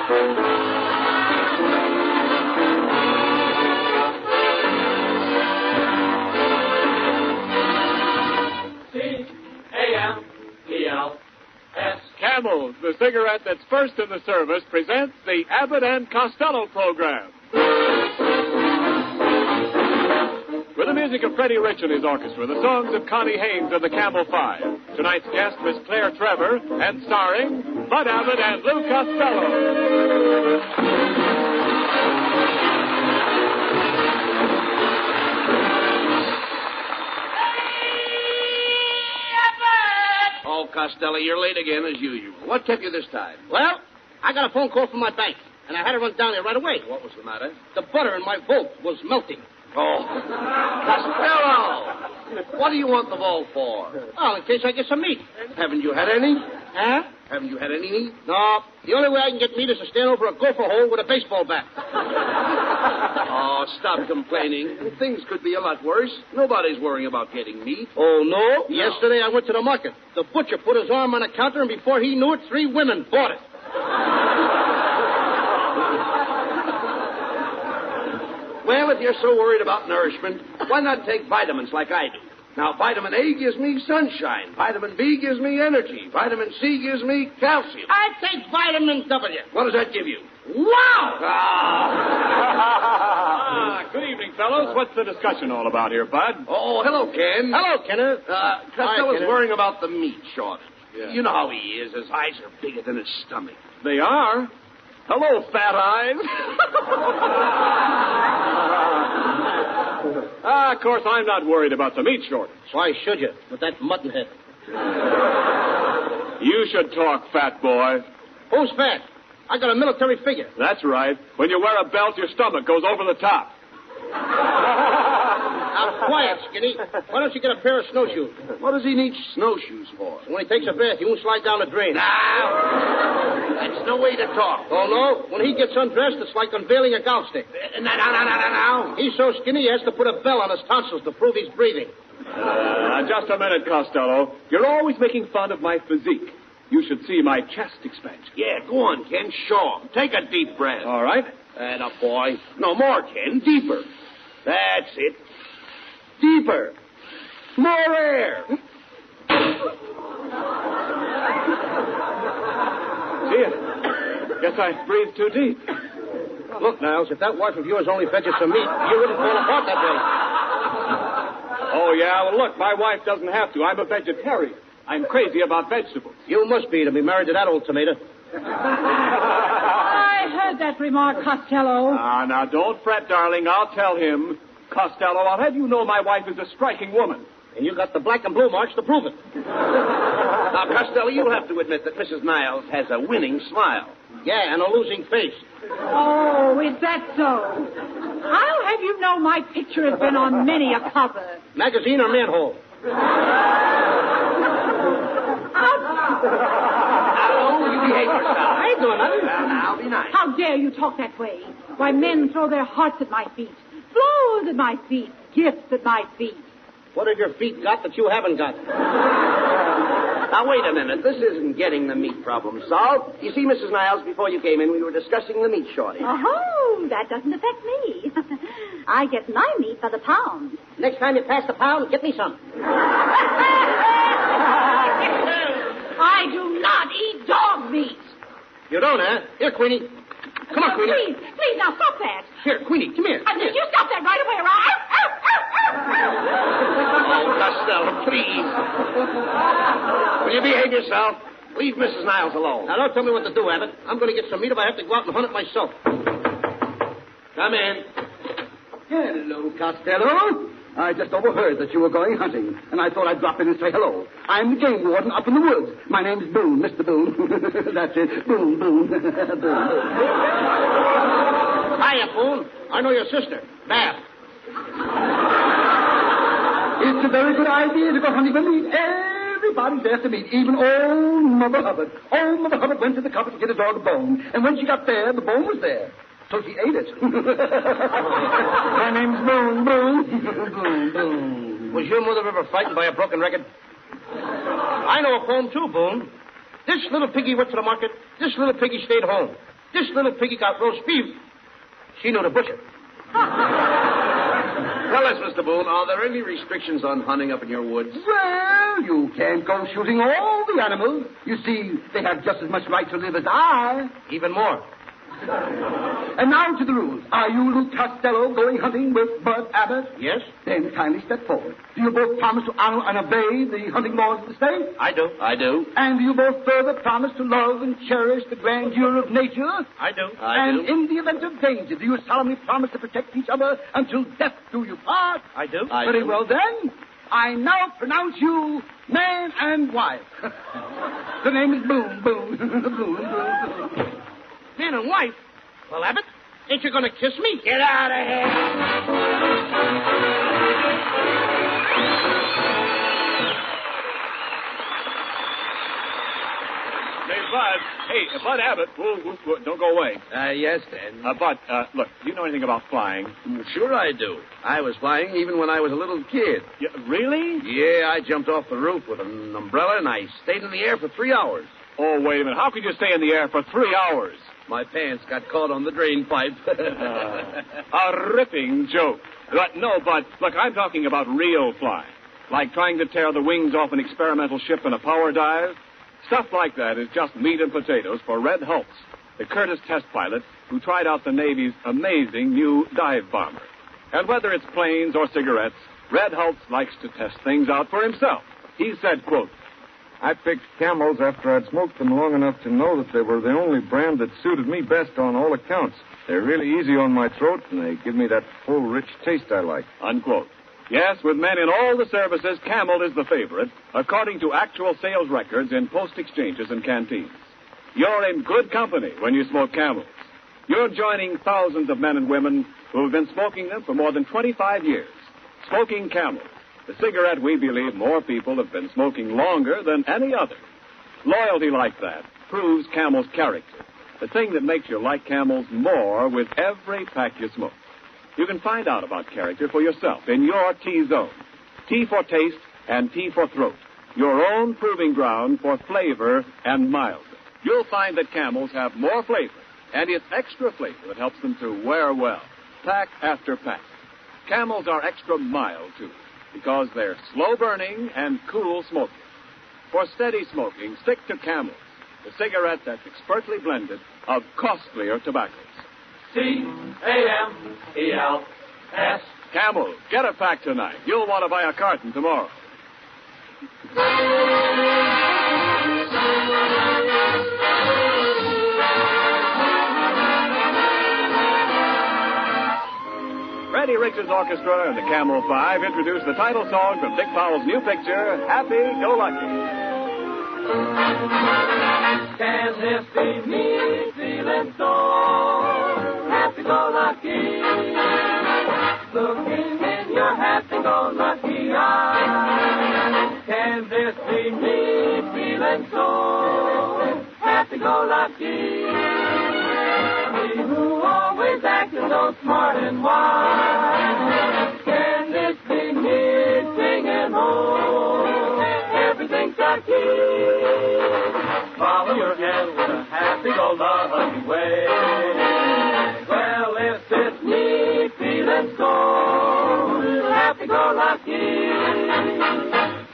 C-A-M-E-L-S. Camels, the cigarette that's first in the service, presents the Abbott and Costello program. With the music of Freddie Rich and his orchestra, the songs of Connie Haynes and the Camel Five. Tonight's guest, Miss Claire Trevor, and starring Bud Abbott and Lou Costello. Oh, Costello, you're late again as usual. What kept you this time? Well, I got a phone call from my bank, and I had to run down there right away. What was the matter? The butter in my vault was melting. Oh, Costello! What do you want the vault for? Oh, in case I get some meat. Haven't you had any? Huh? Haven't you had any meat? No. The only way I can get meat is to stand over a gopher hole with a baseball bat. Oh, stop complaining. Things could be a lot worse. Nobody's worrying about getting meat. Oh, no? Yesterday I went to the market. The butcher put his arm on the counter, and before he knew it, 3 women bought it. Well, if you're so worried about nourishment, why not take vitamins like I do? Now, vitamin A gives me sunshine. Vitamin B gives me energy. Vitamin C gives me calcium. I take vitamin W. What does that give you? Wow! Good evening, fellows. What's the discussion all about here, Bud? Oh, hello, Ken. Hello, Kenneth. Costello's Kenneth. worrying about the meat shortage. Yeah. You know how he is. His eyes are bigger than his stomach. They are. Hello, fat eyes. Of course, I'm not worried about the meat shortage. Why should you, with that mutton head? You should talk, fat boy. Who's fat? I got a military figure. That's right. When you wear a belt, your stomach goes over the top. Now, quiet, Skinny. Why don't you get a pair of snowshoes? What does he need snowshoes for? When he takes a bath, he won't slide down the drain. Now, that's no way to talk. Oh, no? When he gets undressed, it's like unveiling a golf stick. Now. He's so skinny, he has to put a bell on his tonsils to prove he's breathing. Just a minute, Costello. You're always making fun of my physique. You should see my chest expansion. Yeah, go on, Ken. Show him. Take a deep breath. All right. And a boy. No, more, Ken. Deeper. That's it. Deeper. More air. Gee, guess I breathed too deep. Look, Niles, if that wife of yours only fed you some meat, you wouldn't fall apart that way. Oh, yeah? Well, look, my wife doesn't have to. I'm a vegetarian. I'm crazy about vegetables. You must be to be married to that old tomato. I heard that remark, Costello. Now, don't fret, darling. I'll tell him. Costello, I'll have you know my wife is a striking woman. And you got the black and blue marks to prove it. Now, Costello, you'll have to admit that Mrs. Niles has a winning smile. Yeah, and a losing face. Oh, is that so? I'll have you know my picture has been on many a cover. Magazine or manhole? Now, you behave yourself. I ain't doing nothing. Well, now, be nice. How dare you talk that way? Why, men throw their hearts at my feet, flowers at my feet, gifts at my feet. What have your feet got that you haven't got? Now, wait a minute. This isn't getting the meat problem solved. You see, Mrs. Niles, before you came in, we were discussing the meat shortage. Oh, that doesn't affect me. I get my meat by the pound. Next time you pass the pound, get me some. I do not eat dog meat. You don't, huh? Here, Queenie. Come on, Queenie. Please, now stop that. Here, Queenie, come here. You stop that right away, or Oh, Costello, please. Will you behave yourself? Leave Mrs. Niles alone. Now, don't tell me what to do, Abbott. I'm going to get some meat if I have to go out and hunt it myself. Come in. Hello, Costello. I just overheard that you were going hunting, and I thought I'd drop in and say hello. I'm the game warden up in the woods. My name's Boone, Mr. Boone. That's it. Boone. Boone. Hiya, Boone. I know your sister, Bab. It's a very good idea to go hunting for meat. Everybody's there to meet, even old Mother Hubbard. Old Mother Hubbard went to the cupboard to get a dog a bone, and when she got there, the bone was there. So she ate it. My name's Boone. Was your mother ever frightened by a broken record? I know a poem, too, Boone. This little piggy went to the market. This little piggy stayed home. This little piggy got roast beef. She knew the butcher. Tell us, Mr. Boone, are there any restrictions on hunting up in your woods? Well, you can't go shooting all the animals. You see, they have just as much right to live as I. Even more. And now to the rules. Are you, Luke Costello, going hunting with Bud Abbott? Yes? Then kindly step forward. Do you both promise to honor and obey the hunting laws of the state? I do. I do. And do you both further promise to love and cherish the grandeur of nature? I do. And in the event of danger, do you solemnly promise to protect each other until death do you part? I do. Very well, then. I now pronounce you man and wife. The name is Boone. Boone. Boone. Man and wife? Well, Abbott, ain't you going to kiss me? Get out of here. Bud Abbott. Whoa, don't go away. Yes, Dan. Bud, look, do you know anything about flying? Sure I do. I was flying even when I was a little kid. Really? Yeah, I jumped off the roof with an umbrella and I stayed in the air for 3 hours. Oh, wait a minute. How could you stay in the air for 3 hours? My pants got caught on the drain pipe. A ripping joke. But look, I'm talking about real flying. Like trying to tear the wings off an experimental ship in a power dive. Stuff like that is just meat and potatoes for Red Hulse, the Curtiss test pilot who tried out the Navy's amazing new dive bomber. And whether it's planes or cigarettes, Red Hulse likes to test things out for himself. He said, quote, I picked Camels after I'd smoked them long enough to know that they were the only brand that suited me best on all accounts. They're really easy on my throat, and they give me that full, rich taste I like. Unquote. Yes, with men in all the services, Camel is the favorite, according to actual sales records in post exchanges and canteens. You're in good company when you smoke Camels. You're joining thousands of men and women who have been smoking them for more than 25 years. Smoking Camel, the cigarette we believe more people have been smoking longer than any other. Loyalty like that proves Camel's character, the thing that makes you like Camels more with every pack you smoke. You can find out about character for yourself in your T-zone. T for taste and T for throat. Your own proving ground for flavor and mild. You'll find that Camels have more flavor, and it's extra flavor that helps them to wear well, pack after pack. Camels are extra mild, too, because they're slow burning and cool smoking. For steady smoking, stick to Camels, the cigarette that's expertly blended of costlier tobaccos. C-A-M-E-L-S. Camel, get a pack tonight. You'll want to buy a carton tomorrow. Freddie Richards Orchestra and the Camel Five introduce the title song from Dick Powell's new picture, Happy Go Lucky. Can this be me feeling so happy-go-lucky? Looking in your happy-go-lucky eyes. Can this be me feeling so happy-go-lucky? Me who always acted so smart and wise. Can this be me singing home? Everything's lucky. Follow your hand with a happy-go-lucky way. Well, if it's me feeling so happy-go-lucky,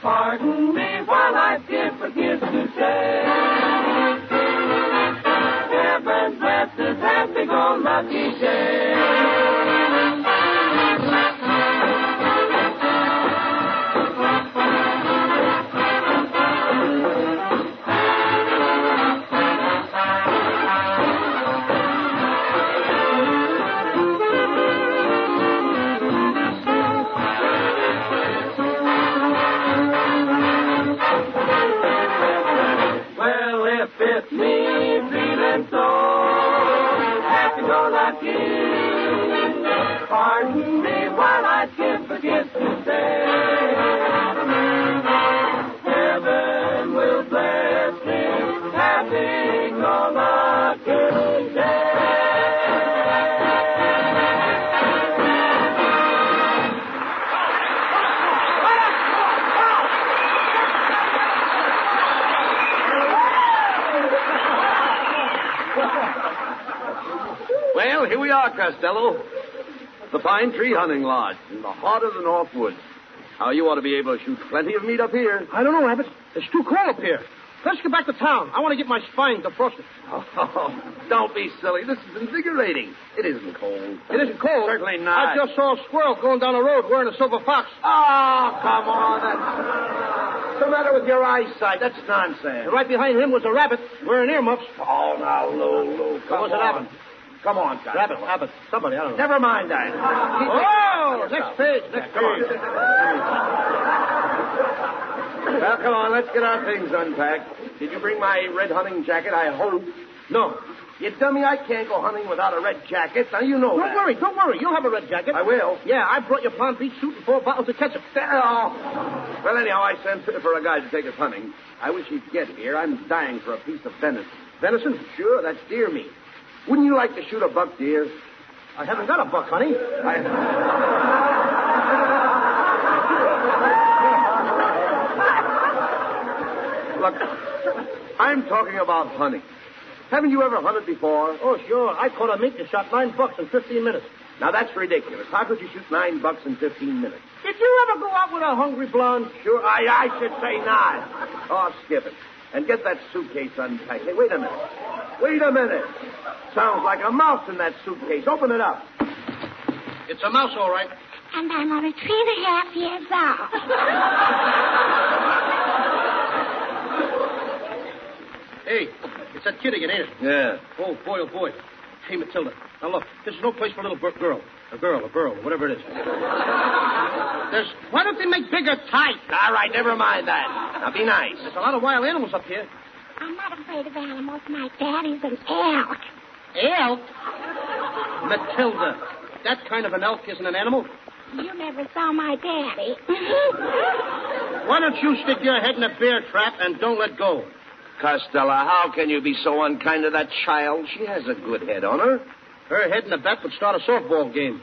pardon me while I forget to say, heaven bless this happy-go-lucky day. It's me feeling so happy-go-lucky. Pardon me while I can't forget to say, heaven will bless this happy-go-lucky day. Well, here we are, Costello. The Pine Tree Hunting Lodge in the heart of the North Woods. How you ought to be able to shoot plenty of meat up here. I don't know, Abbott. It's too cold up here. Let's get back to town. I want to get my spine defrosted. Oh, don't be silly. This is invigorating. It isn't cold. It isn't cold? Certainly not. I just saw a squirrel going down the road wearing a silver fox. Oh, come on. What's the matter with your eyesight? That's nonsense. And right behind him was a rabbit wearing earmuffs. Oh, now, Lou, It was an Abbott. Come on, guys. Rabbit, Abbott. Somebody, I don't know. Never mind that. Oh, next page. Well, come on, let's get our things unpacked. Did you bring my red hunting jacket, I hope? No. You dummy, I can't go hunting without a red jacket. Now, you know that. Don't worry. You'll have a red jacket. I will. Yeah, I brought your Palm Beach suit and 4 bottles of ketchup. Oh. Well, anyhow, I sent for a guy to take us hunting. I wish he'd get here. I'm dying for a piece of venison. Venison? Sure, that's deer meat. Wouldn't you like to shoot a buck deer? I haven't got a buck, honey. Look, I'm talking about hunting. Haven't you ever hunted before? Oh, sure. I caught a mink that shot $9 in 15 minutes. Now, that's ridiculous. How could you shoot $9 in 15 minutes? Did you ever go out with a hungry blonde? Sure, I should say not. Oh, skip it. And get that suitcase unpacked. Hey, wait a minute. Sounds like a mouse in that suitcase. Open it up. It's a mouse, all right. And I'm only 3.5 years old. Hey, it's that kid again, ain't it? Yeah. Oh, boy. Hey, Matilda. Now, look, this is no place for a little girl. A girl, whatever it is. Why don't they make bigger tights? All right, never mind that. Now, be nice. There's a lot of wild animals up here. I'm not afraid of animals. My daddy's an elk. Elk? Matilda, that kind of an elk isn't an animal. You never saw my daddy. Why don't you stick your head in a bear trap and don't let go? Costello, how can you be so unkind to that child? She has a good head on her. Her head in the bat would start a softball game.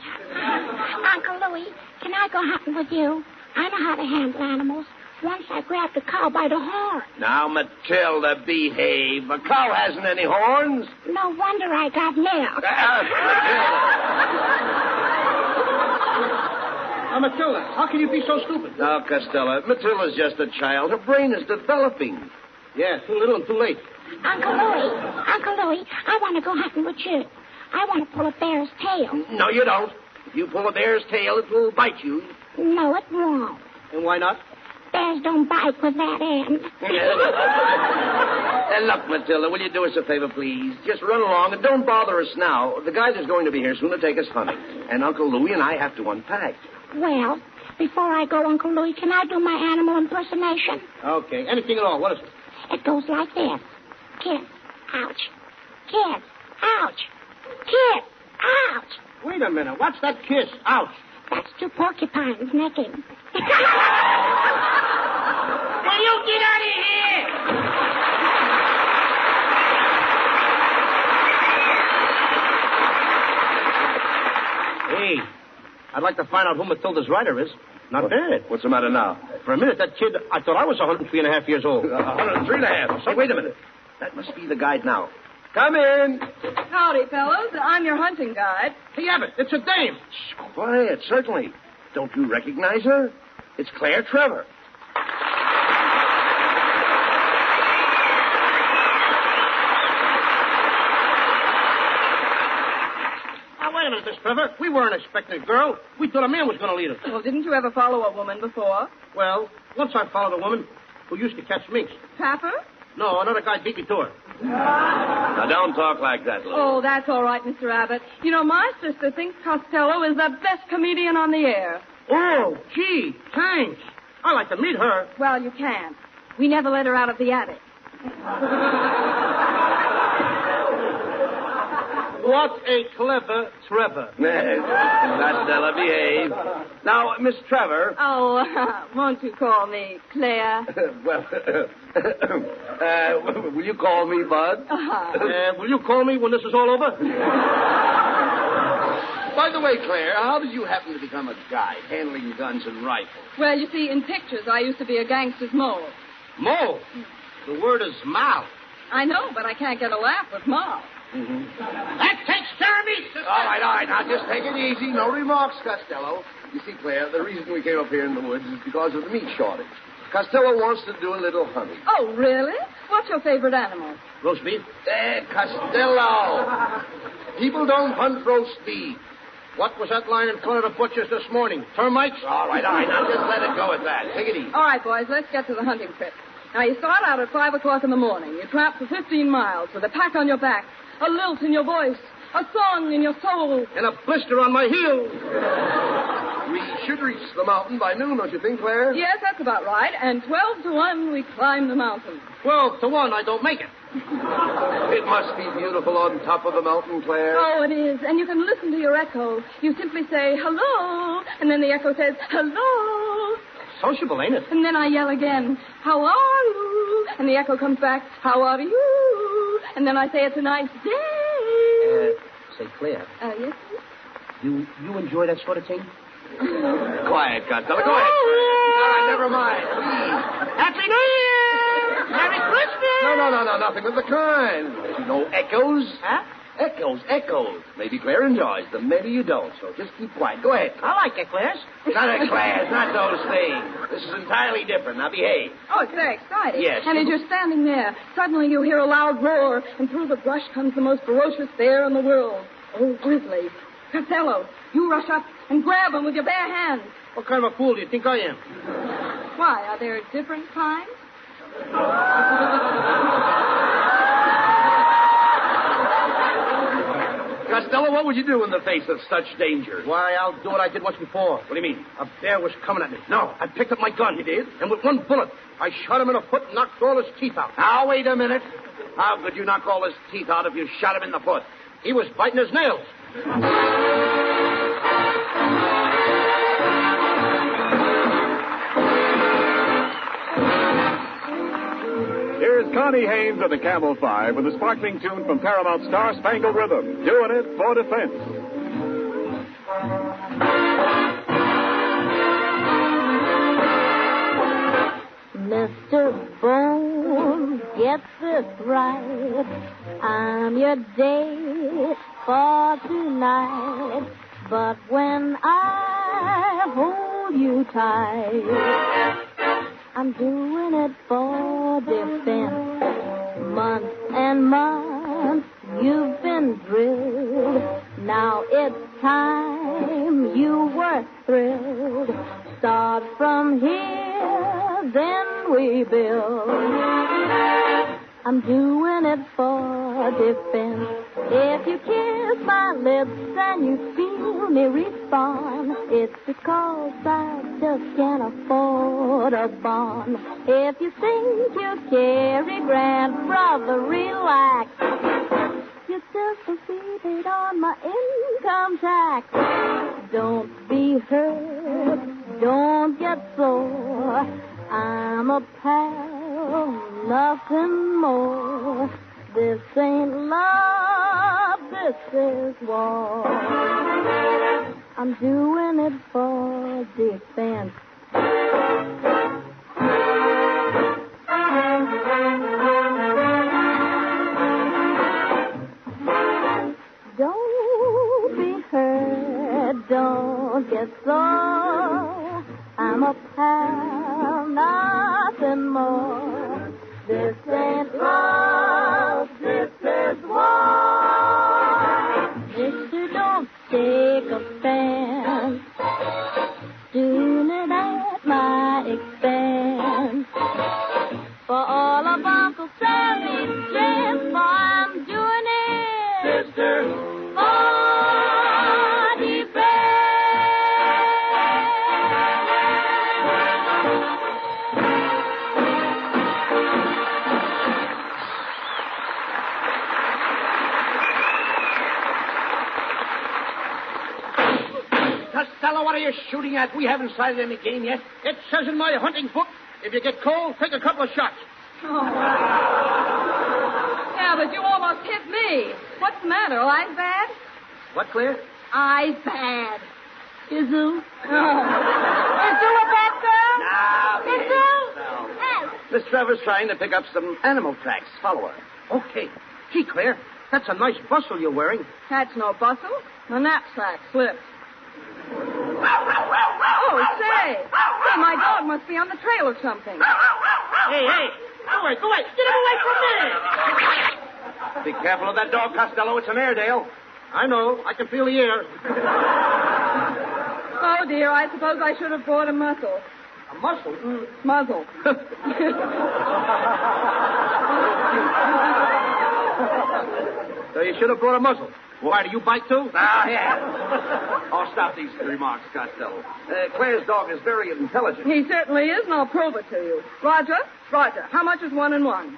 Uncle Louie, can I go hunting with you? I know how to handle animals. Once I grabbed a cow by the horn. Now, Matilda, behave. A cow hasn't any horns. No wonder I got milk. Matilda, how can you be so stupid? Now, Costello, Matilda's just a child. Her brain is developing. Yeah, too little and too late. Uncle Louie, I want to go hunting with you. I want to pull a bear's tail. No, you don't. If you pull a bear's tail, it will bite you. No, it won't. And why not? Bears don't bite with that end. And look, Matilda, will you do us a favor, please? Just run along and don't bother us now. The guys is going to be here soon to take us hunting. And Uncle Louie and I have to unpack. Well, before I go, Uncle Louie, can I do my animal impersonation? Okay, anything at all. What is it? It goes like this. Kiss, ouch. Kiss, ouch. Kiss, ouch. Wait a minute. What's that kiss? Ouch. That's 2 porcupines necking. Will you get out of here? Hey, I'd like to find out who Matilda's rider is. Not bad. What's the matter now? For a minute, that kid, I thought I was 103.5 years old. 103.5. Hey, wait a minute. That must be the guide now. Come in. Howdy, fellows. I'm your hunting guide. Hey, Abbott, it's a dame. Shh, quiet, certainly. Don't you recognize her? It's Claire Trevor. Now, wait a minute, Miss Trevor. We weren't expecting a girl. We thought a man was going to lead us. Well, didn't you ever follow a woman before? Well, once I followed a woman who used to catch minks. Papa? No, another guy beat me to her. Now, don't talk like that, Lou. Oh, that's all right, Mr. Abbott. You know, my sister thinks Costello is the best comedian on the air. Oh, gee, thanks. I'd like to meet her. Well, you can't. We never let her out of the attic. What a clever Trevor. Costello, behave. Now, Miss Trevor. Oh, won't you call me Claire? Well, will you call me Bud? Will you call me when this is all over? By the way, Claire, how did you happen to become a guide handling guns and rifles? Well, you see, in pictures, I used to be a gangster's mole. Mole? The word is mouth. I know, but I can't get a laugh with mouth. Mm-hmm. That takes Jeremy! All right. Now, just take it easy. No remarks, Costello. You see, Claire, the reason we came up here in the woods is because of the meat shortage. Costello wants to do a little hunting. Oh, really? What's your favorite animal? Roast beef? Costello! People don't hunt roast beef. What was that line in front of the butcher's this morning? Termites? All right. Now, just let it go at that. Take it easy. All right, boys, let's get to the hunting trip. Now, you start out at 5 o'clock in the morning. You tramp for 15 miles with a pack on your back, a lilt in your voice, a song in your soul. And a blister on my heel. We should reach the mountain by noon, don't you think, Claire? Yes, that's about right. And 12 to 1, we climb the mountain. 12 to 1, I don't make it. It must be beautiful on top of the mountain, Claire. Oh, it is. And you can listen to your echo. You simply say, hello, and then the echo says, hello. Sociable, ain't it? And then I yell again, how are you? And the echo comes back, how are you? And then I say, it's a nice day. Say, Claire. Yes? You enjoy that sort of thing? Quiet, Costello. Go ahead. All right, never mind. Please. Happy New Year! Merry Christmas! No, nothing of the kind. You know, echoes. Huh? Echoes. Maybe Claire enjoys them, maybe you don't, so just keep quiet. Go ahead. I like eclairs. Not eclairs, not those things. This is entirely different. Now behave. Oh, it's very exciting. Yes. And as you're standing there, suddenly you hear a loud roar, and through the brush comes the most ferocious bear in the world. Oh, Grizzly. Costello, you rush up and grab him with your bare hands. What kind of a fool do you think I am? Why, are there different kinds? Costello, what would you do in the face of such danger? Why, I'll do what I did once before. What do you mean? A bear was coming at me. No, I picked up my gun. You did? And with one bullet, I shot him in the foot and knocked all his teeth out. Now, wait a minute. How could you knock all his teeth out if you shot him in the foot? He was biting his nails. Here's Connie Haynes of the Camel 5 with a sparkling tune from Paramount's Star Spangled Rhythm, doing it for defense. Mr. Bones, get this right. I'm your date for tonight. But when I hold you tight, I'm doing it for defense. Months and months you've been drilled. Now it's time you were thrilled. Start from here, then we build. I'm doing it for defense. If you kiss my lips and you feel me respond, it's because I just can't afford a bond. If you think you carry grand, brother, relax. You just proceeded on my income tax. Don't be hurt, don't get sore. I'm a pal, nothing more. This ain't love, this is war. I'm doing it for defense. Don't be hurt, don't get sore. I'm a pal, nothing more. This ain't love, this is war. Mister, don't take offense. Doing it at my expense. For all of Uncle Sammy's strength, I'm doing it. Sister. Costello, what are you shooting at? We haven't sighted any game yet. It says in my hunting book, if you get cold, take a couple of shots. Oh. Yeah, but you almost hit me. What's the matter? Eyes bad? What, Claire? Eyes bad. Izu? Izu with that girl? Now, Izu? Miss Trevor's trying to pick up some animal tracks. Follow her. Okay. Gee, Claire, that's a nice bustle you're wearing. That's no bustle. My knapsack slipped. Oh, say. Hey, my dog must be on the trail or something. Hey, go away. Get him away from me. Be careful of that dog, Costello. It's an Airedale. I know. I can feel the air. Oh, dear, I suppose I should have brought a muzzle. A muzzle? Muzzle. So you should have brought a muzzle. Why, do you bite too? Yeah. I'll stop these remarks, Costello. Claire's dog is very intelligent. He certainly is, and I'll prove it to you. Roger, how much is 1 and 1?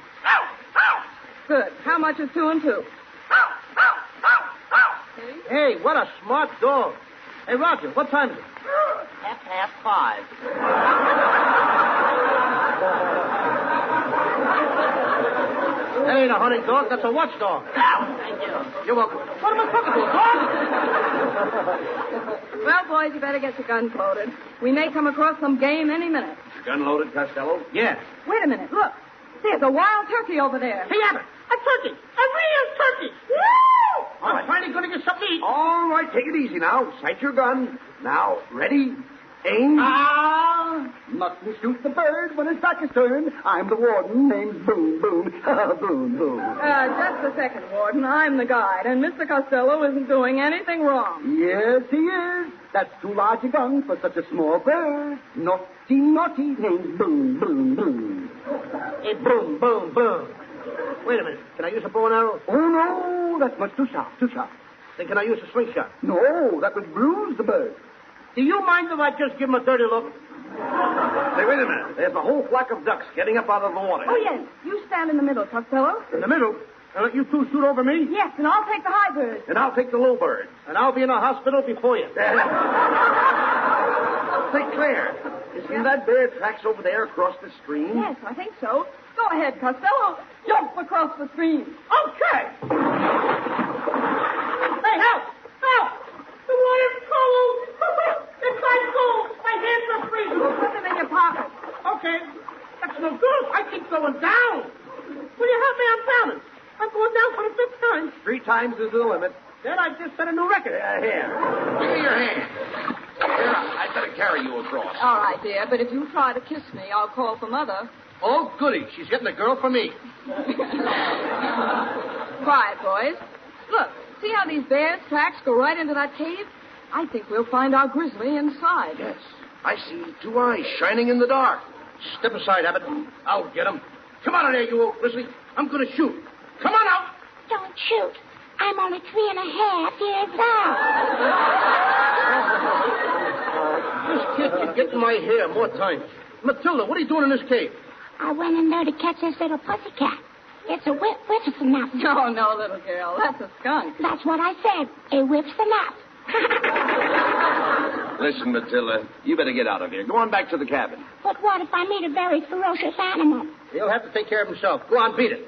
Good. How much is 2 and 2? Hey, what a smart dog. Hey, Roger, what time is it? 5:30. That ain't a hunting dog. That's a watchdog. Thank you. You're welcome. What am I talking to, a dog? Well, boys, you better get your guns loaded. We may come across some game any minute. Gun loaded, Costello? Yeah. Wait a minute. Look. There's a wild turkey over there. Hey, Abbott, a turkey. A real turkey. Woo! I'm finally going to get something to eat. All right, take it easy now. Sight your gun. Now, ready? Aim. Mustn't shoot the bird when his back is turned. I'm the warden, name's Boom, Boom. Boom, Boom. Just a second, Warden. I'm the guide, and Mr. Costello isn't doing anything wrong. Yes, he is. That's too large a gun for such a small bird. Naughty, name's Boom, Boom, Boom. Hey, boom. Wait a minute. Can I use a bow and arrow? Oh, no, that's much too sharp. Then can I use a slingshot? No, that would bruise the bird. Do you mind if I just give him a dirty look? Hey, wait a minute. There's a whole flock of ducks getting up out of the water. Oh, yes. You stand in the middle, Costello. In the middle? And let you two shoot over me? Yes, and I'll take the high bird. And I'll take the low bird. And I'll be in a hospital before you. Say, Claire, isn't that bear tracks over there across the stream? Yes, I think so. Go ahead, Costello. Jump across the stream. Okay. Hey, help! The water's cold! It's ice cold! My hands are freezing! Put them in your pocket. Okay. That's no good. I keep going down. Will you help me? I'm drowning. I'm going down for the 5th time. 3 times is the limit. Then I just set a new record. Here. Give me your hand. Here, I'd better carry you across. All right, dear, but if you try to kiss me, I'll call for Mother. Oh, goody. She's getting a girl for me. Quiet, boys. Look, see how these bears' tracks go right into that cave? I think we'll find our grizzly inside. Yes. I see 2 eyes shining in the dark. Step aside, Abbott. I'll get him. Come on in there, you old grizzly. I'm going to shoot. Come on out. Don't shoot. I'm only 3.5 years old. This kid can get in my hair more times. Matilda, what are you doing in this cave? I went in there to catch this little pussycat. It's a whippersnapper. No, little girl. That's a skunk. That's what I said. A whippersnapper. Listen, Matilda, you better get out of here. Go on back to the cabin. But what if I meet a very ferocious animal? He'll have to take care of himself. Go on, beat it.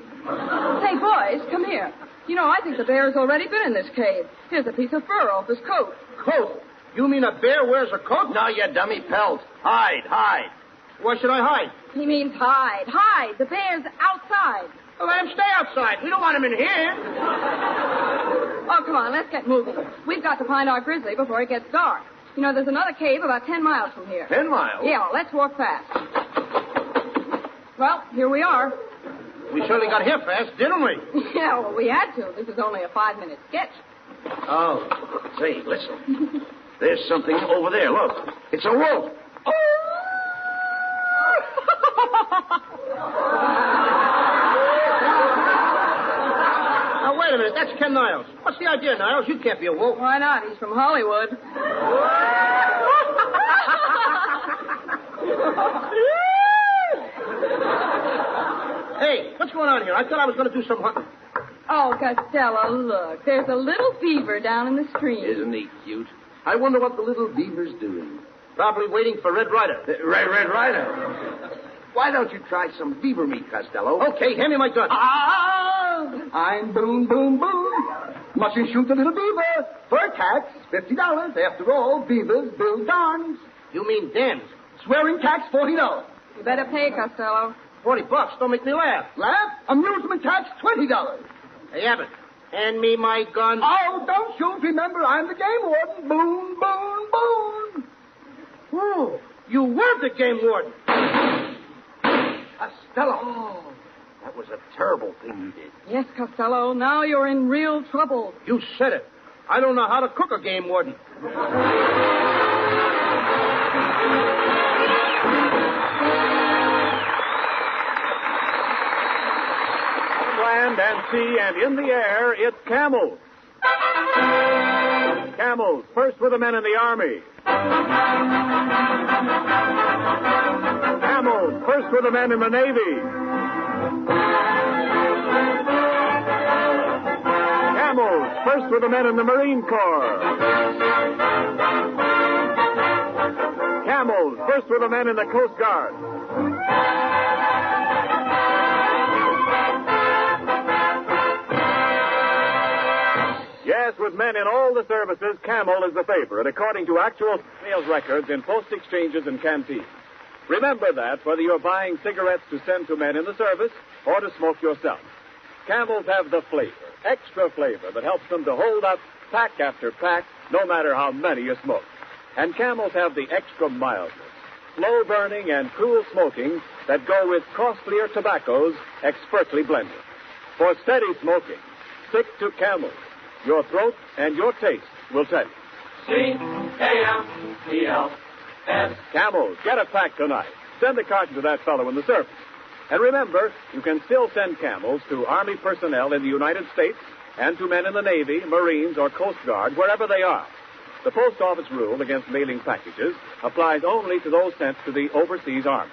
Hey, boys, come here. You know, I think the bear's already been in this cave. Here's a piece of fur off his coat. Coat? You mean a bear wears a coat? No, you dummy pelt. Hide. Why should I hide? He means hide. The bear's outside. Well, let him stay outside. We don't want him in here. Oh, come on, let's get moving. We've got to find our grizzly before it gets dark. You know, there's another cave about 10 miles from here. 10 miles? Yeah, well, let's walk fast. Well, here we are. We surely got here fast, didn't we? Yeah, well, we had to. This is only a 5-minute sketch. Oh. Say, listen. There's something over there. Look. It's a wolf. Now, wait a minute. That's Ken Niles. What's the idea, Niles? You can't be a wolf. Why not? He's from Hollywood. Hey, what's going on here? I thought I was going to do some hunting. Oh, Costello, look. There's a little beaver down in the stream. Isn't he cute? I wonder what the little beaver's doing. Probably waiting for Red Ryder. Red Ryder. Why don't you try some beaver meat, Costello? Okay, hand me my gun. I'm Boom, Boom, Boom. Mustn't shoot the little beaver. Fur tax, $50. After all, beavers build dams. You mean dams? Swearing tax, $40. You better pay, Costello. $40. Don't make me laugh. Laugh? Amusement tax, $20. Hey, Abbott, hand me my gun. Oh, don't shoot. Remember, I'm the game warden. Boom, boom, boom. Oh, you were the game warden. Costello. Oh, that was a terrible thing you did. Yes, Costello, now you're in real trouble. You said it. I don't know how to cook a game warden. Land and sea and in the air, it's camels. Camels, first with the men in the army. Camels, first with the men in the Navy. Camels, first with the men in the Marine Corps. Camels, first with the men in the Coast Guard. Yes, with men in all the services, Camel is the favorite, according to actual sales records in post exchanges and canteens. Remember that, whether you're buying cigarettes to send to men in the service or to smoke yourself. Camels have the flavor, extra flavor, that helps them to hold up pack after pack, no matter how many you smoke. And Camels have the extra mildness, slow burning and cool smoking that go with costlier tobaccos expertly blended. For steady smoking, stick to Camels. Your throat and your taste will tell you. C-A-M-E-L-S. Camels, get a pack tonight. Send the carton to that fellow in the service. And remember, you can still send Camels to Army personnel in the United States and to men in the Navy, Marines, or Coast Guard, wherever they are. The Post Office rule against mailing packages applies only to those sent to the overseas army.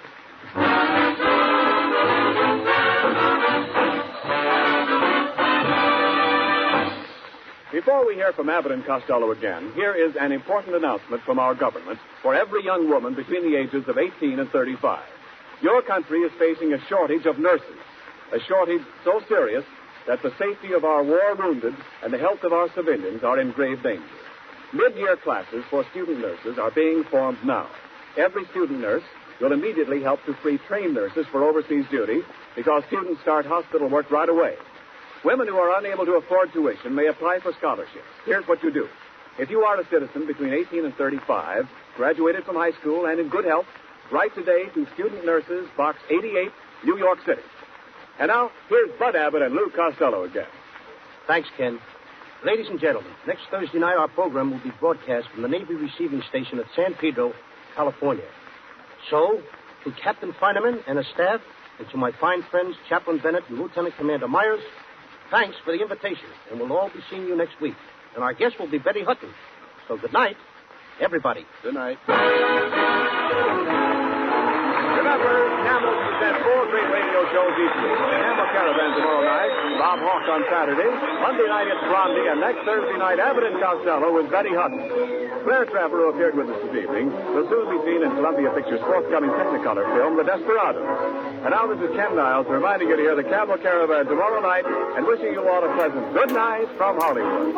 Before we hear from Abbott and Costello again, here is an important announcement from our government for every young woman between the ages of 18 and 35. Your country is facing a shortage of nurses, a shortage so serious that the safety of our war-wounded and the health of our civilians are in grave danger. Mid-year classes for student nurses are being formed now. Every student nurse will immediately help to free trained nurses for overseas duty because students start hospital work right away. Women who are unable to afford tuition may apply for scholarships. Here's what you do. If you are a citizen between 18 and 35, graduated from high school and in good health, write today to Student Nurses, Box 88, New York City. And now, here's Bud Abbott and Lou Costello again. Thanks, Ken. Ladies and gentlemen, next Thursday night our program will be broadcast from the Navy Receiving Station at San Pedro, California. So, to Captain Feineman and his staff, and to my fine friends Chaplain Bennett and Lieutenant Commander Myers, thanks for the invitation, and we'll all be seeing you next week. And our guest will be Betty Hutton. So good night, everybody. Good night. Remember, Camel presents 4 great radio shows each week. The Camel Caravan tomorrow night, Bob Hawk on Saturday. Monday night it's Blondie, and next Thursday night, Abbott and Costello with Betty Hutton. Claire Trapper, who appeared with us this evening, will soon be seen in Columbia Pictures' forthcoming Technicolor film, The Desperados. And now this is Ken Niles reminding you to hear the Camel Caravan tomorrow night and wishing you all a pleasant good night from Hollywood.